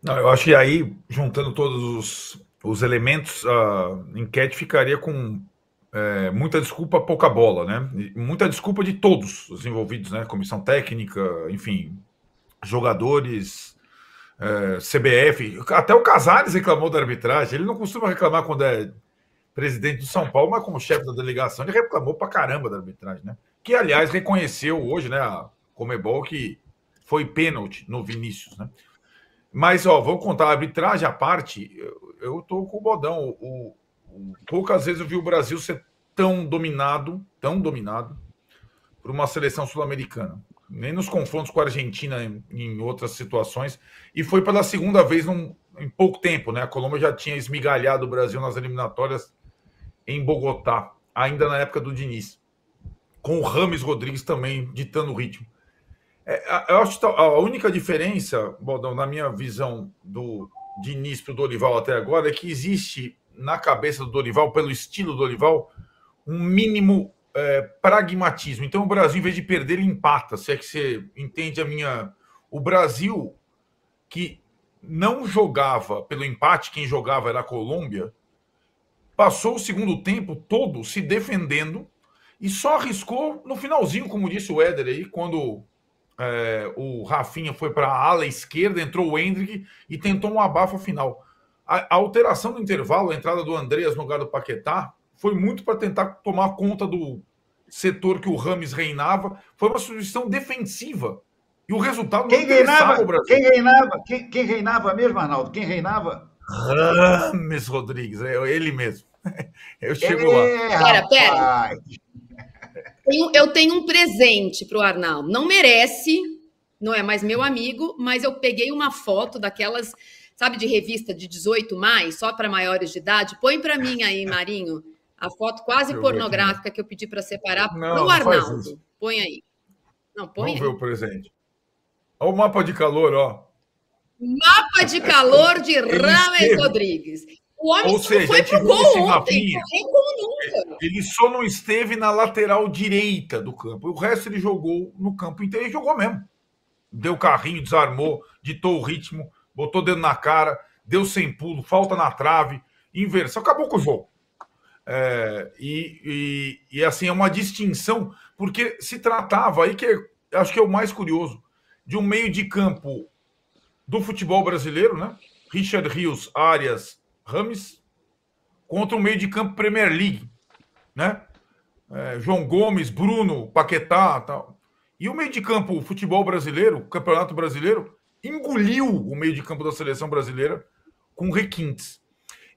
Não, eu acho que aí, juntando todos os elementos, a enquete ficaria com muita desculpa, pouca bola, né? E muita desculpa de todos os envolvidos, né? Comissão técnica, enfim, jogadores, CBF, até o Casares reclamou da arbitragem. Ele não costuma reclamar quando é presidente do São Paulo, mas como chefe da delegação, ele reclamou pra caramba da arbitragem, né? Que, aliás, reconheceu hoje, né, a Conmebol, que foi pênalti no Vinícius, né? Mas, ó, vou contar a arbitragem à parte. Eu tô com o Bodão. Poucas vezes eu vi o Brasil ser tão dominado por uma seleção sul-americana. Nem nos confrontos com a Argentina em outras situações. E foi pela segunda vez em pouco tempo, né? A Colômbia já tinha esmigalhado o Brasil nas eliminatórias em Bogotá, ainda na época do Diniz, com o Rames Rodrigues também ditando o ritmo. Eu acho que a única diferença, Baldão, na minha visão do Diniz para o Dorival até agora, é que existe na cabeça do Dorival, pelo estilo do Dorival, um mínimo pragmatismo. Então o Brasil, em vez de perder, ele empata. Se é que você entende a minha. O Brasil, que não jogava pelo empate, quem jogava era a Colômbia, passou o segundo tempo todo se defendendo e só arriscou no finalzinho, como disse o Éder aí, quando o Rafinha foi para a ala esquerda, entrou o Hendrick e tentou um abafa final. A alteração do intervalo, a entrada do Andreas no lugar do Paquetá, foi muito para tentar tomar conta do setor que o Rames reinava. Foi uma substituição defensiva. E o resultado não Quem interessava ao reinava? Brasil. Quem reinava? Quem reinava mesmo, Arnaldo? Quem reinava? Rames Rodrigues, é ele mesmo. Eu chego lá. Pera. Rapaz. Eu tenho um presente para o Arnaldo. Não merece, não é mais meu amigo, mas eu peguei uma foto daquelas, sabe, de revista de 18 mais, só para maiores de idade. Põe para mim aí, Marinho, a foto quase pornográfica que eu pedi para separar para o Arnaldo. Põe aí. Não, põe Vamos aí. ver o presente. Olha o mapa de calor, ó. Mapa de calor de Rames Rodrigues. O homem só foi pro gol ontem, ele só não esteve na lateral direita do campo. O resto ele jogou no campo inteiro. Ele jogou mesmo. Deu carrinho, desarmou, ditou o ritmo, botou dedo na cara, deu sem pulo, falta na trave, inversão. Acabou com o jogo. Assim, é uma distinção, porque se tratava aí, acho que é o mais curioso, de um meio de campo do futebol brasileiro, né? Richard Rios, Arias, Rames, contra o meio de campo Premier League, né? João Gomes, Bruno, Paquetá, tal. E o meio de campo futebol brasileiro, Campeonato Brasileiro, engoliu o meio de campo da seleção brasileira com requintes.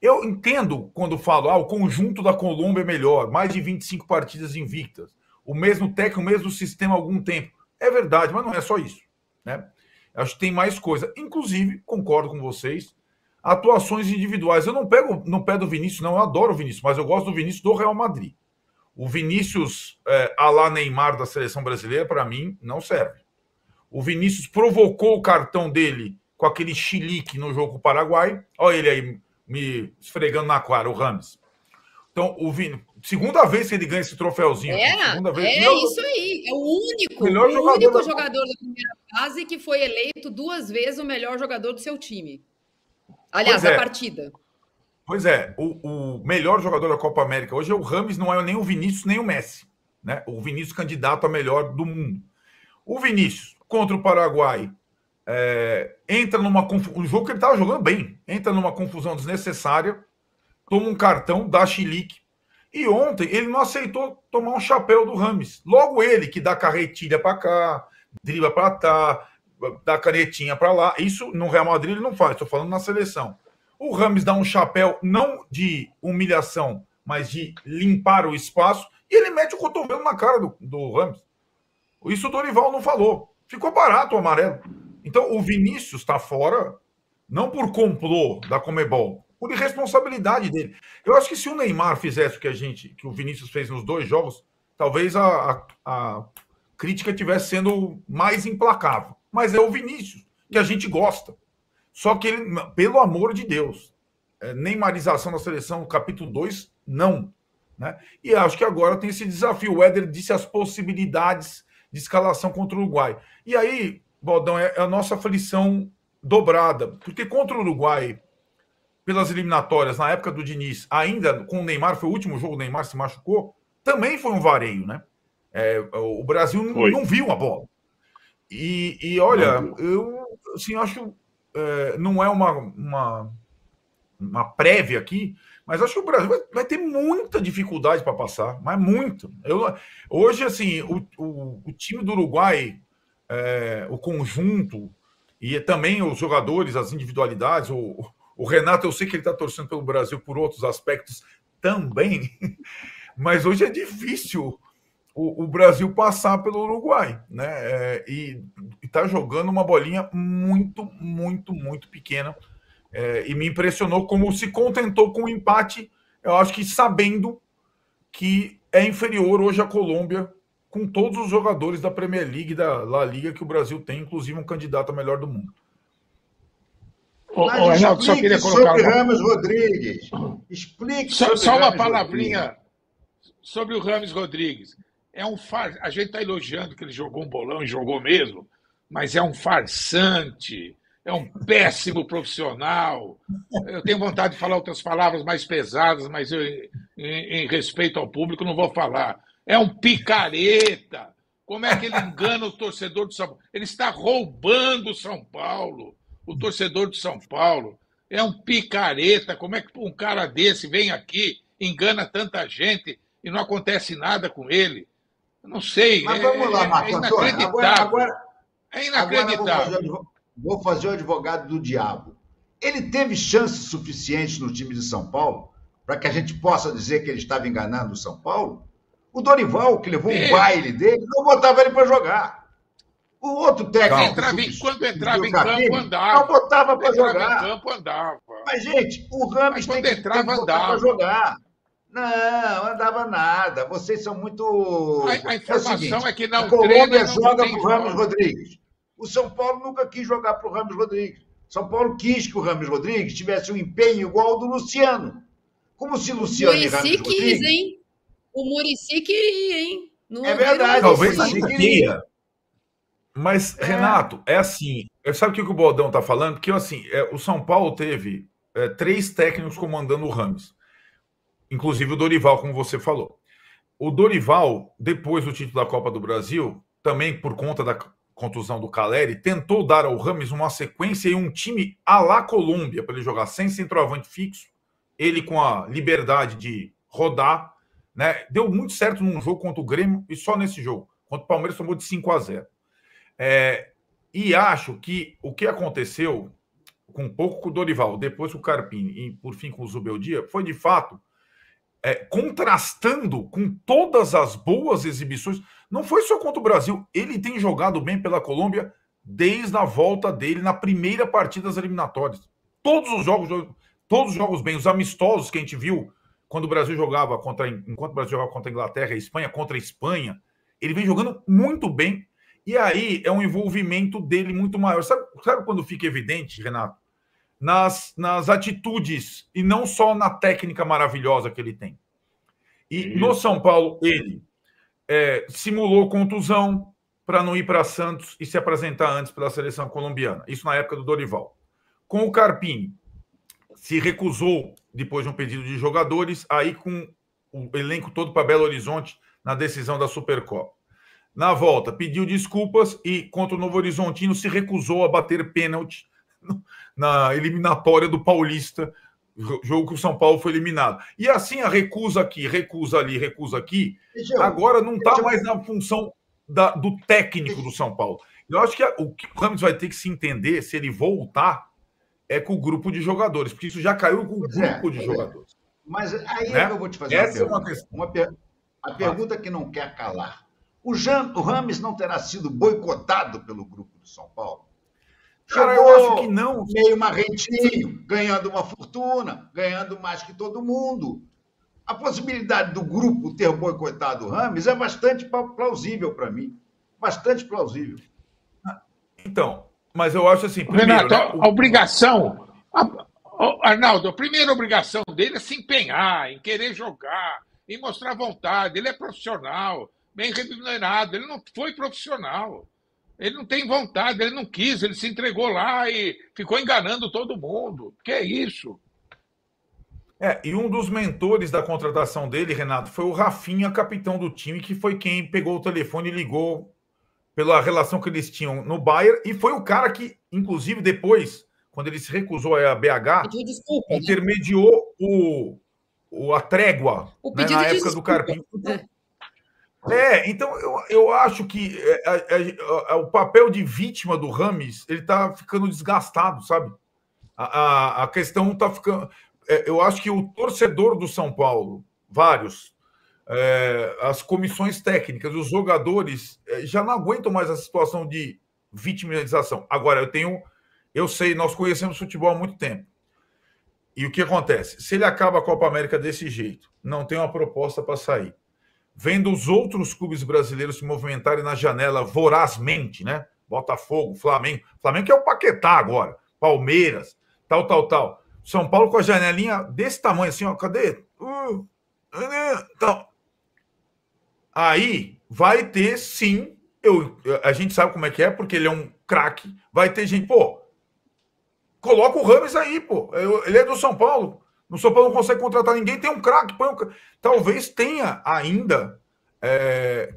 Eu entendo quando falo, o conjunto da Colômbia é melhor, mais de 25 partidas invictas, o mesmo técnico, o mesmo sistema há algum tempo. É verdade, mas não é só isso, né? Acho que tem mais coisa. Inclusive, concordo com vocês, atuações individuais. Eu não pego no pé do Vinícius, não. Eu adoro o Vinícius, mas eu gosto do Vinícius do Real Madrid. O Vinícius à la Neymar da seleção brasileira, para mim, não serve. O Vinícius provocou o cartão dele com aquele chilique no jogo com o Paraguai. Olha ele aí me esfregando na cara, o Rames. Então, segunda vez que ele ganha esse troféuzinho. Segunda vez. Isso aí. É o único jogador da primeira fase que foi eleito 2 vezes o melhor jogador do seu time. Aliás, da partida. Pois é, o melhor jogador da Copa América hoje é o Rames, não é nem o Vinícius, nem o Messi. Né? O Vinícius candidato a melhor do mundo. O Vinícius, contra o Paraguai, entra numa confusão. O jogo que ele estava jogando bem, entra numa confusão desnecessária, toma um cartão, dá chilique. E ontem ele não aceitou tomar um chapéu do Rames. Logo ele, que dá carretilha para cá, dribla para cá, dá canetinha para lá. Isso no Real Madrid ele não faz, estou falando na seleção. O Rames dá um chapéu não de humilhação, mas de limpar o espaço, e ele mete o cotovelo na cara do Rames. Isso o Dorival não falou. Ficou barato o amarelo. Então o Vinícius está fora, não por complô da Conmebol, por irresponsabilidade dele. Eu acho que se o Neymar fizesse o que o Vinícius fez nos 2 jogos, talvez a crítica estivesse sendo mais implacável. Mas é o Vinícius, que a gente gosta. Só que ele, pelo amor de Deus, neymarização da seleção, capítulo 2, não. Né? E acho que agora tem esse desafio. O Éder disse as possibilidades de escalação contra o Uruguai. E aí, Baldão, é a nossa aflição dobrada, porque contra o Uruguai, pelas eliminatórias, na época do Diniz, ainda com o Neymar, foi o último jogo, o Neymar se machucou, também foi um vareio, né? O Brasil não viu a bola. E olha, eu assim, acho, não é uma prévia aqui, mas acho que o Brasil vai ter muita dificuldade para passar, mas muito. Hoje, assim, o time do Uruguai, o conjunto, e também os jogadores, as individualidades, o Renato, eu sei que ele está torcendo pelo Brasil por outros aspectos também, mas hoje é difícil o Brasil passar pelo Uruguai, né? E está jogando uma bolinha muito, muito, muito pequena. E me impressionou como se contentou com o empate, eu acho que sabendo que é inferior hoje à Colômbia, com todos os jogadores da Premier League e da La Liga que o Brasil tem, inclusive um candidato a melhor do mundo. Mas Arnaldo, só queria colocar sobre Rames Rodrigues. Explique sobre só uma palavrinha sobre o Rames Rodrigues. A gente está elogiando que ele jogou um bolão e jogou mesmo, mas é um farsante, é um péssimo profissional. Eu tenho vontade de falar outras palavras mais pesadas, mas em respeito ao público não vou falar. É um picareta. Como é que ele engana o torcedor do São Paulo? Ele está roubando o São Paulo, o torcedor do São Paulo. É um picareta. Como é que um cara desse vem aqui, engana tanta gente e não acontece nada com ele? Eu não sei. Mas vamos lá, Marco Antônio. Agora, é inacreditável. Agora vou fazer o advogado do diabo. Ele teve chances suficientes no time de São Paulo para que a gente possa dizer que ele estava enganando o São Paulo? O Dorival, que levou um baile dele, não botava ele para jogar. O outro técnico... Quando entrava em campo, andava. Não botava para jogar. Entrava em campo, andava. Mas, gente, o Rames tem que botar para jogar. Não, andava nada. Vocês são muito... A informação é que não treina... A Colômbia joga para o Rames Rodrigues. O São Paulo nunca quis jogar para o Rames Rodrigues. São Paulo quis que o Rames Rodrigues tivesse um empenho igual ao do Luciano. Como se Luciano e Rames Rodrigues... hein? O Muricy queria, hein? Não é verdade. Talvez não queria. Mas, Renato, é assim... Sabe o que o Baldão está falando? Porque, assim, o São Paulo teve 3 técnicos comandando o Rames. Inclusive o Dorival, como você falou. O Dorival, depois do título da Copa do Brasil, também por conta da contusão do Caleri, tentou dar ao Rames uma sequência e um time à la Colômbia, para ele jogar sem centroavante fixo, ele com a liberdade de rodar, né? Deu muito certo num jogo contra o Grêmio e só nesse jogo. Contra o Palmeiras tomou de 5-0. E acho que o que aconteceu com um pouco com o Dorival, depois com o Carpini e por fim com o Zubeldia, foi de fato contrastando com todas as boas exibições. Não foi só contra o Brasil, ele tem jogado bem pela Colômbia desde a volta dele na primeira partida das eliminatórias. Todos os jogos bem, os amistosos que a gente viu quando o Brasil jogava enquanto o Brasil jogava contra a Inglaterra e a Espanha, contra a Espanha, ele vem jogando muito bem, e aí é um envolvimento dele muito maior. Sabe quando fica evidente, Renato? Nas atitudes, e não só na técnica maravilhosa que ele tem. E no São Paulo, ele simulou contusão para não ir para Santos e se apresentar antes pela seleção colombiana. Isso na época do Dorival. Com o Carpini, se recusou, depois de um pedido de jogadores, aí com o elenco todo para Belo Horizonte na decisão da Supercopa. Na volta, pediu desculpas e, contra o Novo Horizontino, se recusou a bater pênalti na eliminatória do Paulista, jogo que o São Paulo foi eliminado. E assim, a recusa aqui, recusa ali, recusa aqui, agora não está mais na função do técnico do São Paulo. Eu acho que o que o Rames vai ter que se entender, se ele voltar, é com o grupo de jogadores, porque isso já caiu com o grupo de jogadores. Mas aí que eu vou te fazer uma pergunta. A pergunta que não quer calar. O Rames não terá sido boicotado pelo grupo do São Paulo? Cara, eu acho que não. Meio marrentinho, ganhando uma fortuna, ganhando mais que todo mundo. A possibilidade do grupo ter boicotado o Rames é bastante plausível para mim. Bastante plausível. Então, mas eu acho assim... Primeiro, Renato, a obrigação... Arnaldo, a primeira obrigação dele é se empenhar, em querer jogar, em mostrar vontade. Ele é profissional, bem remunerado. Ele não foi profissional. Ele não tem vontade, ele não quis, ele se entregou lá e ficou enganando todo mundo. Que é isso? E um dos mentores da contratação dele, Renato, foi o Rafinha, capitão do time, que foi quem pegou o telefone e ligou pela relação que eles tinham no Bayern, e foi o cara que, inclusive, depois, quando ele se recusou a BH, Pediu desculpa, né? intermediou a trégua, O né, pedido na de época do desculpa. Carpinho. Então eu acho que o papel de vítima do Rames, ele tá ficando desgastado, sabe? A questão tá ficando... eu acho que o torcedor do São Paulo, vários, as comissões técnicas, os jogadores, já não aguentam mais a situação de vitimização. Agora, eu sei, nós conhecemos futebol há muito tempo. E o que acontece? Se ele acaba a Copa América desse jeito, não tem uma proposta para sair, vendo os outros clubes brasileiros se movimentarem na janela vorazmente, né? Botafogo, Flamengo que é o Paquetá agora, Palmeiras, tal. São Paulo com a janelinha desse tamanho, assim, ó, cadê? Então, aí vai ter, sim, a gente sabe como é que é, porque ele é um craque, vai ter gente, coloca o Rames aí, ele é do São Paulo, no São Paulo não consegue contratar ninguém, tem um craque, talvez tenha ainda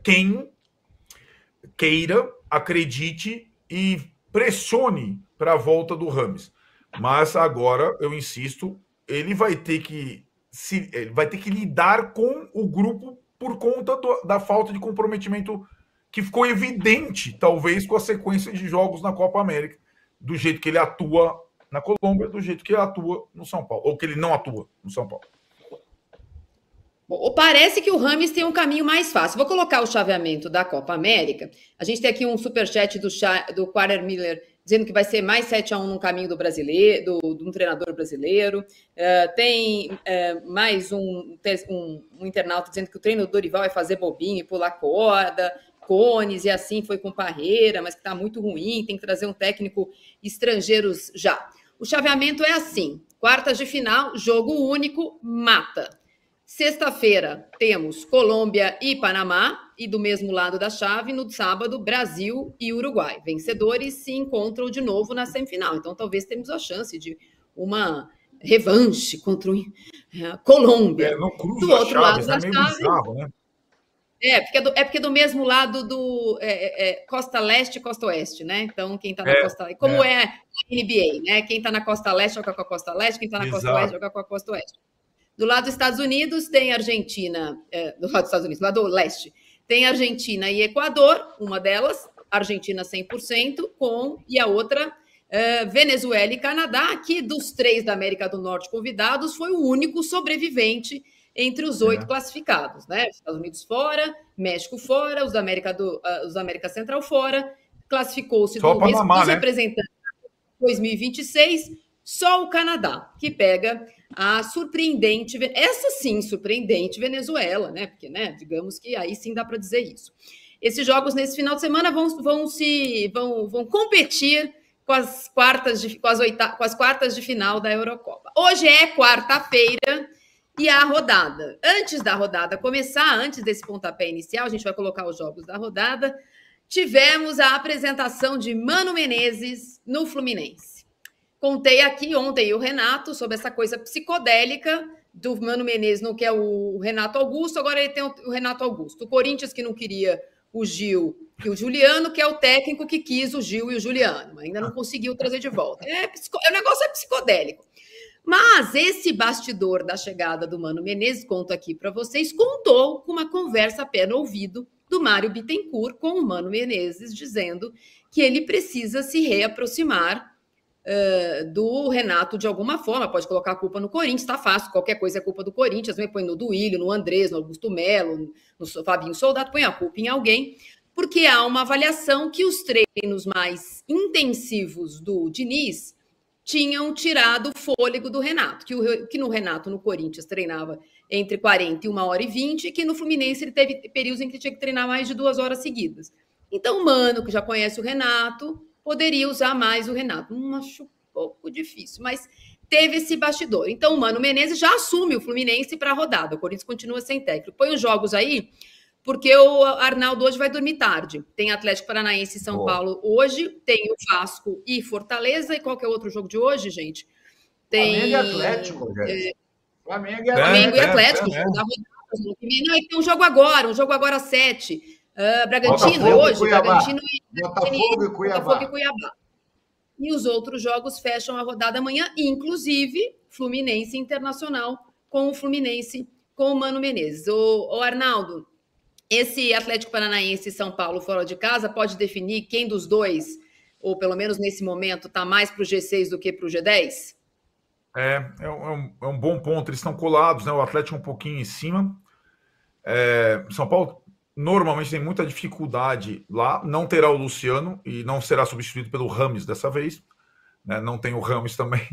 quem queira, acredite e pressione para a volta do Rames. Mas agora, eu insisto, ele vai ter que lidar com o grupo por conta da falta de comprometimento que ficou evidente, talvez, com a sequência de jogos na Copa América, do jeito que ele atua na Colômbia, do jeito que ele atua no São Paulo, ou que ele não atua no São Paulo. Bom, parece que o Rames tem um caminho mais fácil. Vou colocar o chaveamento da Copa América. A gente tem aqui um superchat do Quarter Miller dizendo que vai ser mais 7-1 no caminho do brasileiro, do treinador brasileiro. Tem mais um internauta dizendo que o treino do Dorival é fazer bobinho e pular corda, cones, e assim foi com Parreira, mas que está muito ruim, tem que trazer um técnico estrangeiro já. O chaveamento é assim: quartas de final, jogo único, mata. Sexta-feira temos Colômbia e Panamá, e do mesmo lado da chave, no sábado, Brasil e Uruguai. Vencedores se encontram de novo na semifinal. Então, talvez temos a chance de uma revanche contra a Colômbia. Não cruza do outro chaves, lado da meio chave. bizarro, né? Porque do mesmo lado do Costa Leste e Costa Oeste, né? Então, quem está na Costa... Como é a NBA, né? Quem está na Costa Leste joga com a Costa Leste, quem está na Costa Oeste joga com a Costa Oeste. Do lado dos Estados Unidos tem Argentina, do lado dos Estados Unidos, do lado do leste, tem Argentina e Equador, uma delas, Argentina 100%, e a outra, Venezuela e Canadá, que dos 3 da América do Norte convidados, foi o único sobrevivente entre os 8 classificados, né? Estados Unidos fora, México fora, os da América Central fora, classificou-se dos representantes 2026, só o Canadá, que pega a surpreendente, essa sim, surpreendente Venezuela, né? Porque, né, digamos que aí sim dá para dizer isso. Esses jogos nesse final de semana vão competir com as quartas de final da Eurocopa. Hoje é quarta-feira e a rodada. Antes da rodada começar, antes desse pontapé inicial, a gente vai colocar os jogos da rodada. Tivemos a apresentação de Mano Menezes no Fluminense. Contei aqui ontem o Renato sobre essa coisa psicodélica do Mano Menezes, não quer o Renato Augusto, agora ele tem o Renato Augusto. O Corinthians, que não queria o Gil e o Juliano, que é o técnico que quis o Gil e o Juliano. Ainda não conseguiu trazer de volta. O negócio é psicodélico. Mas esse bastidor da chegada do Mano Menezes, conto aqui para vocês, contou com uma conversa a pé no ouvido do Mário Bittencourt com o Mano Menezes, dizendo que ele precisa se reaproximar do Renato de alguma forma, pode colocar a culpa no Corinthians, tá fácil, qualquer coisa é culpa do Corinthians, também põe no Duílio, no Andrés, no Augusto Melo, no Fabinho Soldado, põe a culpa em alguém, porque há uma avaliação que os treinos mais intensivos do Diniz tinham tirado o fôlego do Renato, que no Renato, no Corinthians, treinava entre 40 e 1h20, e que no Fluminense ele teve períodos em que tinha que treinar mais de 2 horas seguidas. Então, o Mano, que já conhece o Renato, poderia usar mais o Renato. Acho um pouco difícil, mas teve esse bastidor. Então, o Mano Menezes já assume o Fluminense para a rodada. O Corinthians continua sem técnico. Põe os jogos aí, porque o Arnaldo hoje vai dormir tarde. Tem Atlético Paranaense e São Paulo hoje, tem o Vasco e Fortaleza, e qual que é o outro jogo de hoje, gente? Tem... Flamengo e Atlético, gente. Flamengo e Atlético. Não, tem um jogo agora às 7. Bragantino é hoje, Bragantino Botafogo e Cuiabá. E os outros jogos fecham a rodada amanhã, inclusive Fluminense Internacional com o Fluminense, com o Mano Menezes. O Arnaldo, esse Atlético Paranaense e São Paulo fora de casa pode definir quem dos dois, ou pelo menos nesse momento, está mais para o G6 do que para o G10? É um bom ponto. Eles estão colados, né? O Atlético um pouquinho em cima. São Paulo normalmente tem muita dificuldade lá. Não terá o Luciano e não será substituído pelo Rames dessa vez, né? Não tem o Rames também.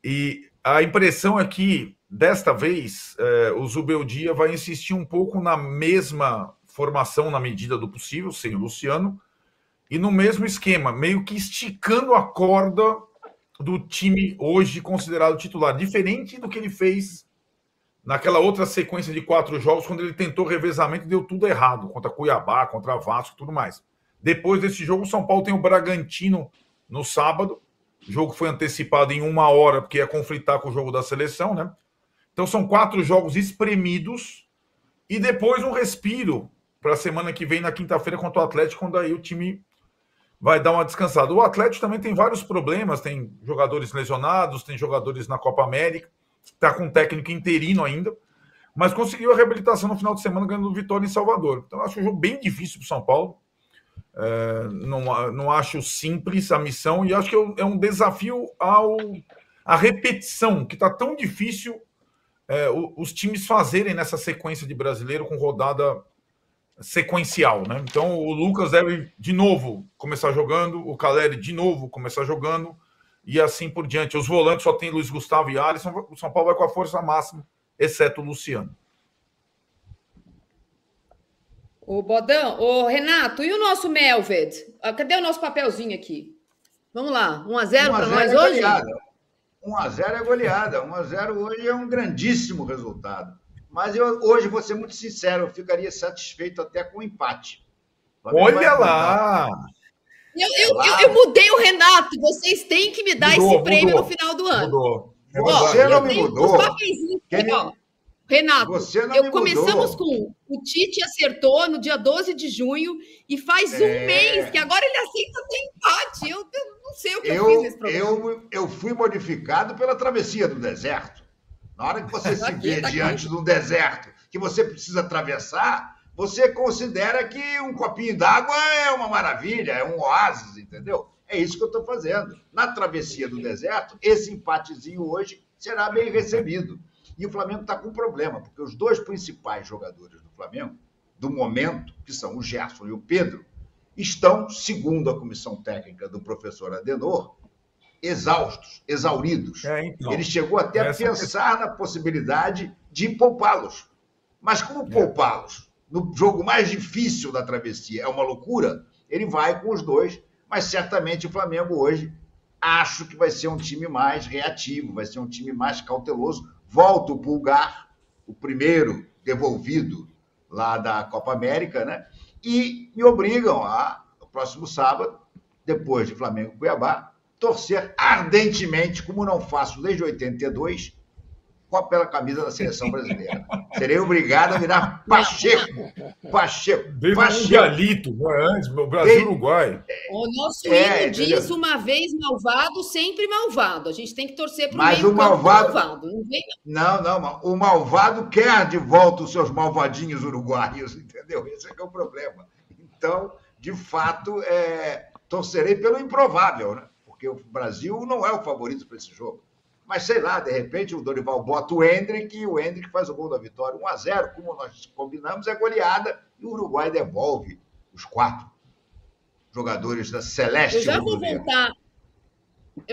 E a impressão é que, desta vez, o Zubeldia vai insistir um pouco na mesma formação na medida do possível, sem o Luciano, e no mesmo esquema, meio que esticando a corda do time hoje considerado titular, diferente do que ele fez naquela outra sequência de 4 jogos, quando ele tentou revezamento e deu tudo errado, contra Cuiabá, contra Vasco e tudo mais. Depois desse jogo, o São Paulo tem o Bragantino no sábado. O jogo foi antecipado em 1 hora, porque ia conflitar com o jogo da seleção, né? Então são 4 jogos espremidos e depois um respiro para a semana que vem, na quinta-feira, contra o Atlético, quando aí o time vai dar uma descansada. O Atlético também tem vários problemas, tem jogadores lesionados, tem jogadores na Copa América, está com um técnico interino ainda, mas conseguiu a reabilitação no final de semana ganhando Vitória em Salvador. Então acho um jogo bem difícil para o São Paulo. Não acho simples a missão e acho que é um desafio à repetição, que está tão difícil os times fazerem nessa sequência de brasileiro com rodada sequencial, né? Então o Lucas deve de novo começar jogando, o Caleri de novo começar jogando e assim por diante. Os volantes só tem Luiz Gustavo e Alisson. O São Paulo vai com a força máxima, exceto o Luciano. Ô, Bodão, ô, Renato, e o nosso Melved? Cadê o nosso papelzinho aqui? Vamos lá, 1-0 para nós hoje? 1-0 é goleada. 1-0 hoje é um grandíssimo resultado. Mas eu hoje, vou ser muito sincero, eu ficaria satisfeito até com o empate. Olha lá! Eu mudei o Renato. Vocês têm que me dar esse prêmio no final do ano. Você não me mudou. Renato, começamos com o Tite acertou no dia 12 de junho e faz um mês que agora ele aceita até empate. Eu não sei o que eu fiz nesse programa. Eu fui modificado pela travessia do deserto. Na hora que você se vê diante de um deserto que você precisa atravessar, você considera que um copinho d'água é uma maravilha, é um oásis, entendeu? É isso que eu estou fazendo. Na travessia do deserto, esse empatezinho hoje será bem recebido. E o Flamengo está com um problema, porque os 2 principais jogadores do Flamengo, do momento, que são o Gerson e o Pedro, estão, segundo a comissão técnica do professor Adenor, exaustos, exauridos. Então, ele chegou até a pensar na possibilidade de poupá-los. Mas como poupá-los no jogo mais difícil da travessia é uma loucura, ele vai com os 2, mas certamente o Flamengo hoje acho que vai ser um time mais reativo, vai ser um time mais cauteloso. Volta o Pulgar, o primeiro devolvido lá da Copa América, né? E me obrigam no próximo sábado, depois de Flamengo e Cuiabá, torcer ardentemente, como não faço desde 82, pela camisa da seleção brasileira. Serei obrigado a virar Pacheco. Desde o Mundialito, antes, o Brasil-Uruguai. O nosso hino diz, uma vez malvado, sempre malvado. A gente tem que torcer para o meio malvado. Não. O malvado quer de volta os seus malvadinhos uruguaios, entendeu? Esse é que é o problema. Então, de fato, torcerei pelo improvável, né? Porque o Brasil não é o favorito para esse jogo. Mas, sei lá, de repente o Dorival bota o Endrick e o Endrick faz o gol da vitória. 1-0, como nós combinamos, é goleada e o Uruguai devolve os 4 jogadores da Celeste. Eu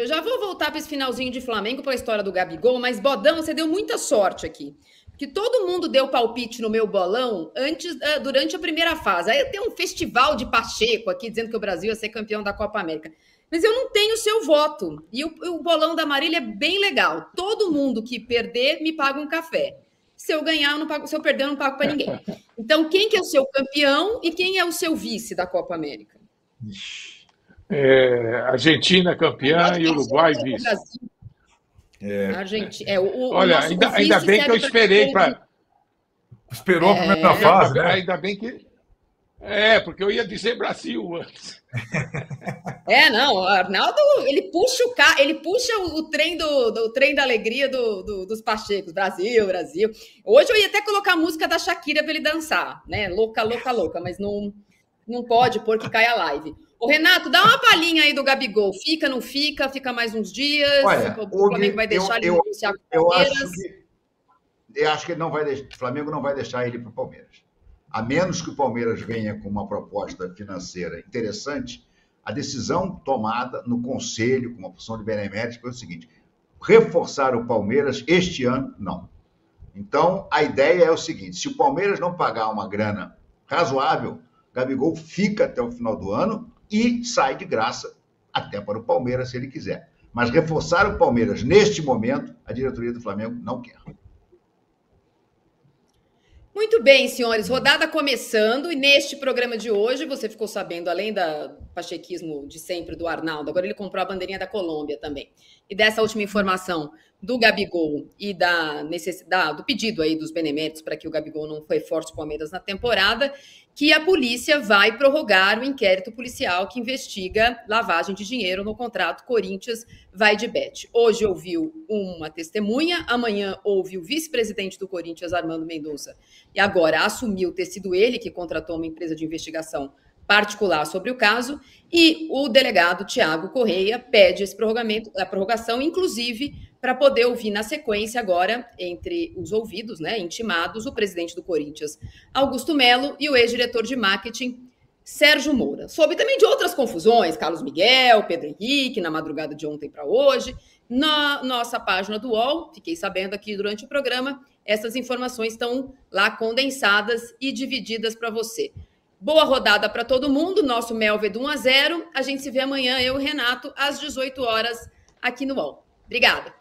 já vou voltar para esse finalzinho de Flamengo, para a história do Gabigol, mas, Bodão, você deu muita sorte aqui. Porque todo mundo deu palpite no meu bolão durante a primeira fase. Aí tem um festival de Pacheco aqui, dizendo que o Brasil ia ser campeão da Copa América. Mas eu não tenho o seu voto. E o bolão da Marília é bem legal. Todo mundo que perder me paga um café. Se eu ganhar, eu não pago, se eu perder, eu não pago para ninguém. Então, quem que é o seu campeão e quem é o seu vice da Copa América? Argentina campeã e Uruguai vice. Argentina. Olha, ainda bem que eu esperei para. Esperou a primeira fase, né? Ainda bem que. Porque eu ia dizer Brasil antes. Não, o Arnaldo, ele puxa o trem do trem da alegria dos Pachecos. Brasil, Brasil. Hoje eu ia até colocar a música da Shakira para ele dançar, né? Louca, louca, louca, mas não pode porque cai a live. Ô, Renato, dá uma palhinha aí do Gabigol. Fica, não fica? Fica mais uns dias? Olha, o Flamengo vai deixar ele negociar com o Palmeiras? Eu acho que ele não vai deixar, o Flamengo não vai deixar ele para o Palmeiras. A menos que o Palmeiras venha com uma proposta financeira interessante, a decisão tomada no Conselho, com uma função de benemérito, foi o seguinte: reforçar o Palmeiras este ano, não. Então, a ideia é o seguinte: se o Palmeiras não pagar uma grana razoável, Gabigol fica até o final do ano e sai de graça até para o Palmeiras, se ele quiser. Mas reforçar o Palmeiras neste momento, a diretoria do Flamengo não quer. Muito bem, senhores, rodada começando, e neste programa de hoje você ficou sabendo, além do pachequismo de sempre do Arnaldo, agora ele comprou a bandeirinha da Colômbia também, e dessa última informação do Gabigol e da necessidade, do pedido aí dos beneméritos para que o Gabigol não reforce o Palmeiras na temporada, que a polícia vai prorrogar o inquérito policial que investiga lavagem de dinheiro no contrato Corinthians vai de bet. Hoje ouviu uma testemunha, amanhã ouve o vice-presidente do Corinthians, Armando Mendonça, e agora assumiu ter sido ele que contratou uma empresa de investigação particular sobre o caso, e o delegado Tiago Correia pede a prorrogação, inclusive para poder ouvir na sequência agora, entre os ouvidos, né, intimados, o presidente do Corinthians, Augusto Melo, e o ex-diretor de marketing, Sérgio Moura. Soube também de outras confusões, Carlos Miguel, Pedro Henrique, na madrugada de ontem para hoje. Na nossa página do UOL, fiquei sabendo aqui durante o programa, essas informações estão lá condensadas e divididas para você. Boa rodada para todo mundo, nosso Melved 1-0. A gente se vê amanhã, eu e o Renato, às 18 horas, aqui no UOL. Obrigada.